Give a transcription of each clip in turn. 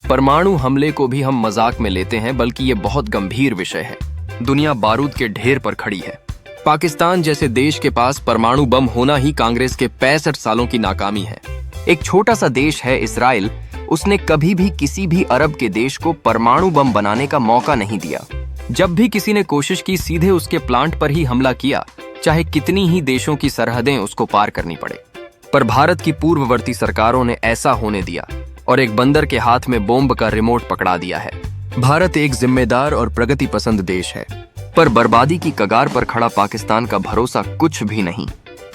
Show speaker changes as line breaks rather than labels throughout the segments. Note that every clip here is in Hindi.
परमाणु हमले को भी हम मजाक में लेते हैं, बल्कि ये बहुत गंभीर विषय है। दुनिया बारूद के ढेर पर खड़ी है। पाकिस्तान जैसे देश के पास परमाणु बम होना ही कांग्रेस के 65 सालों की नाकामी है। एक छोटा सा देश है इजराइल, उसने कभी भी किसी भी अरब के देश को परमाणु बम बनाने का मौका नहीं दिया। जब भी किसी ने कोशिश की, सीधे उसके प्लांट पर ही हमला किया, चाहे कितनी ही देशों की सरहदें उसको पार करनी पड़े। पर भारत की पूर्ववर्ती सरकारों ने ऐसा होने दिया और एक बंदर के हाथ में बॉम्ब का रिमोट पकड़ा दिया है। भारत एक जिम्मेदार और प्रगति पसंद देश है, पर बर्बादी की कगार पर खड़ा पाकिस्तान का भरोसा कुछ भी नहीं।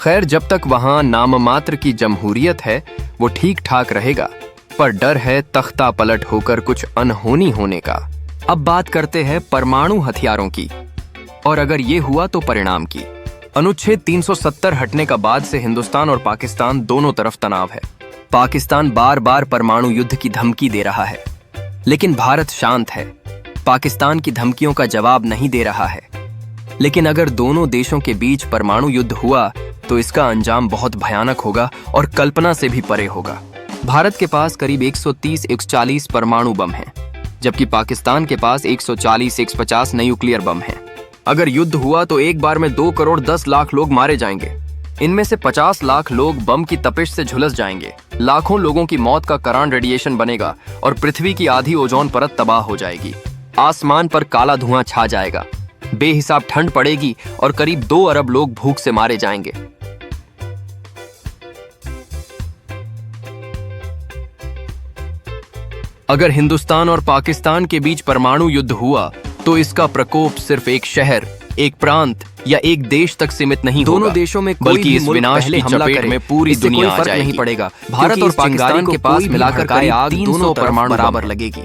खैर, जब तक वहां नाम मात्र की जमहूरियत है वो ठीक ठाक रहेगा, पर डर है तख्ता पलट होकर कुछ अनहोनी होने का। अब बात करते हैं परमाणु हथियारों की, और अगर ये हुआ तो परिणाम की। अनुच्छेद 370 हटने का बाद से हिंदुस्तान और पाकिस्तान दोनों तरफ तनाव है। पाकिस्तान बार बार परमाणु युद्ध की धमकी दे रहा है, लेकिन भारत शांत है, पाकिस्तान की धमकियों का जवाब नहीं दे रहा है। लेकिन अगर दोनों देशों के बीच परमाणु युद्ध हुआ तो इसका अंजाम बहुत भयानक होगा और कल्पना से भी परे होगा। भारत के पास करीब 130-140 परमाणु बम हैं, जबकि पाकिस्तान के पास 140-150 न्यूक्लियर बम हैं। अगर युद्ध हुआ तो एक बार में 2 करोड़ 10 लाख लोग मारे जाएंगे। इनमें से 50 लाख लोग बम की तपिश से झुलस जाएंगे। लाखों लोगों की मौत का कारण रेडिएशन बनेगा और पृथ्वी की आधी ओजोन परत तबाह हो जाएगी। आसमान पर काला धुआं छा जाएगा, बेहिसाब ठंड पड़ेगी और करीब 2 अरब लोग भूख से मारे जाएंगे। अगर हिंदुस्तान और पाकिस्तान के बीच परमाणु युद्ध हुआ तो इसका प्रकोप सिर्फ एक शहर, एक प्रांत या एक देश तक सीमित नहीं होगा। दोनों देशों में बल्कि इस विनाश की चपेट में पूरी दुनिया आ जाएगी। नहीं पड़ेगा। भारत और पाकिस्तान के पास मिलाकर करीब आग 300 परमाणु बराबर लगेगी।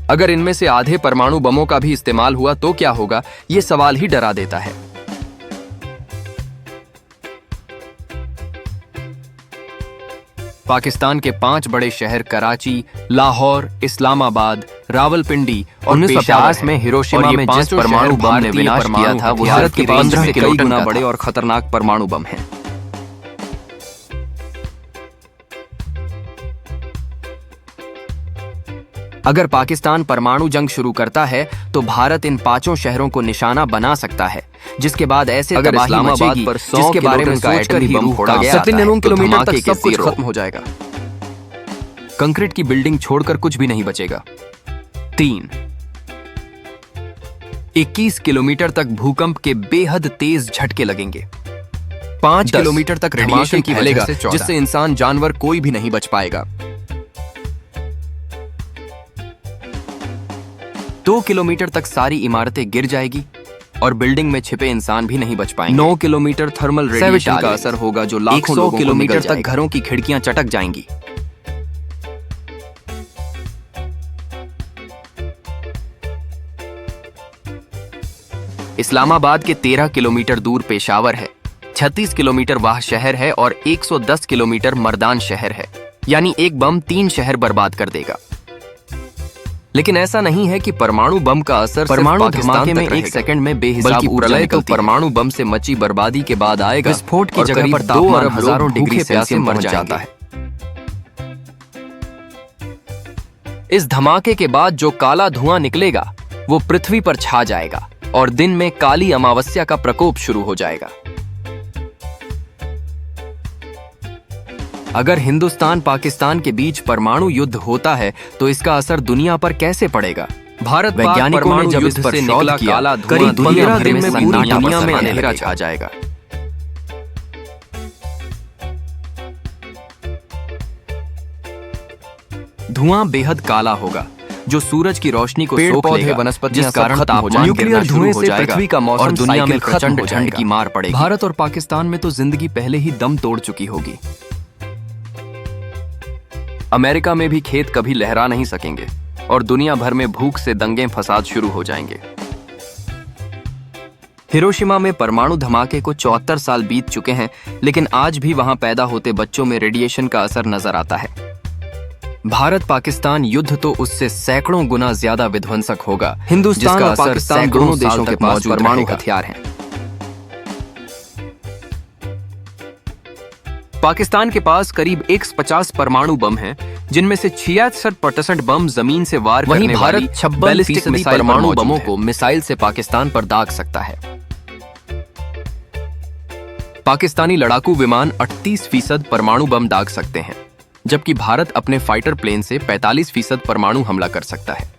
अगर इनमें से आधे परमाणु बमों का भी इस्तेमाल हुआ तो क्या होगा, ये सवाल ही डरा देता है। पाकिस्तान के 5 बड़े शहर कराची, लाहौर, इस्लामाबाद, रावलपिंडी और 1950 में हिरोशिमा में जिस परमाणु बम ने विनाश किया था, वो भारत के 15 से कई गुना बड़े और खतरनाक परमाणु बम हैं। अगर पाकिस्तान परमाणु जंग शुरू करता है तो भारत इन 5 शहरों को निशाना बना सकता है, जिसके बाद ऐसे तबाही मचेगी जिसके बारे में सोचकर ही रूह फोड़ा गया था। 7 किलोमीटर तक सब कुछ खत्म हो जाएगा। कंक्रीट की बिल्डिंग छोड़कर कुछ भी नहीं बचेगा। 3 21 किलोमीटर तक भूकंप के बेहद तेज झटके लगेंगे। 5 किलोमीटर तक रेडिएशन फैलेगा जिससे इंसान जानवर कोई भी नहीं बच पाएगा। 2 किलोमीटर तक सारी इमारतें गिर जाएगी और बिल्डिंग में छिपे इंसान भी नहीं बच पाएंगे। 9 किलोमीटर थर्मल रेडिएशन का असर होगा जो लाखों लोगों को किलोमीटर तक घरों की खिड़कियां चटक जाएंगी। इस्लामाबाद के 13 किलोमीटर दूर पेशावर है, 36 किलोमीटर वाह शहर है और 110 किलोमीटर मर्दान शहर है। यानी एक बम 3 शहर बर्बाद कर देगा। लेकिन ऐसा नहीं है कि परमाणु बम का असर परमाणु धमाके में 1 सेकंड में बेहिसाब ऊर्जा तो परमाणु बम से मची बर्बादी के बाद आएगा। विस्फोट की जगह पर तापमान हजारों डिग्री सेल्सियस मर जाता है। इस धमाके के बाद जो काला धुआं निकलेगा वो पृथ्वी पर छा जाएगा और दिन में काली अमावस्या का प्रकोप शुरू हो जाएगा। अगर हिंदुस्तान पाकिस्तान के बीच परमाणु युद्ध होता है तो इसका असर दुनिया पर कैसे पड़ेगा? भारत वैज्ञानिकों ने जब इस पर शोध किया, करीब 15 दिन में पूरी दुनिया में अंधेरा छा जाएगा। धुआं बेहद काला होगा जो सूरज की रोशनी को सोख लेगा, वनस्पतियां जिस कारण तापमान न्यूक्लियर धुएं से पृथ्वी का मौसम और दुनिया में प्रचंड ठंड की मार पड़ेगी। भारत और पाकिस्तान में तो जिंदगी पहले ही दम तोड़ चुकी होगी। अमेरिका में भी खेत कभी लहरा नहीं सकेंगे और दुनिया भर में भूख से दंगे फसाद शुरू हो जाएंगे। हिरोशिमा में परमाणु धमाके को 74 साल बीत चुके हैं, लेकिन आज भी वहां पैदा होते बच्चों में रेडिएशन का असर नजर आता है। भारत पाकिस्तान युद्ध तो उससे सैकड़ों गुना ज्यादा विध्वंसक होगा। हिंदुस्तान और पाकिस्तान दोनों देशों के पास परमाणु हथियार हैं। पाकिस्तान के पास करीब 150 परमाणु बम हैं, जिनमें से 66% बम जमीन से वार करने वाली 56% परमाणु बमों को मिसाइल से पाकिस्तान पर दाग सकता है। पाकिस्तानी लड़ाकू विमान 38% परमाणु बम दाग सकते हैं, जबकि भारत अपने फाइटर प्लेन से 45% परमाणु हमला कर सकता है।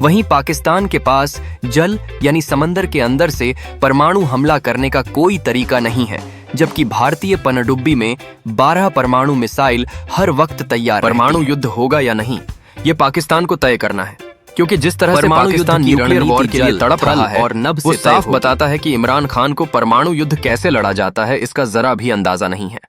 वहीं पाकिस्तान के पास जल यानी समंदर के अंदर से परमाणु हमला करने का कोई तरीका नहीं है, जबकि भारतीय पनडुब्बी में 12 परमाणु मिसाइल हर वक्त तैयार। परमाणु युद्ध होगा या नहीं, ये पाकिस्तान को तय करना है, क्योंकि जिस तरह से पाकिस्तान न्यूक्लियर वॉर के लिए तड़प रहा है और नब से साफ बताता है कि इमरान खान को परमाणु युद्ध कैसे लड़ा जाता है, इसका जरा भी अंदाजा नहीं है।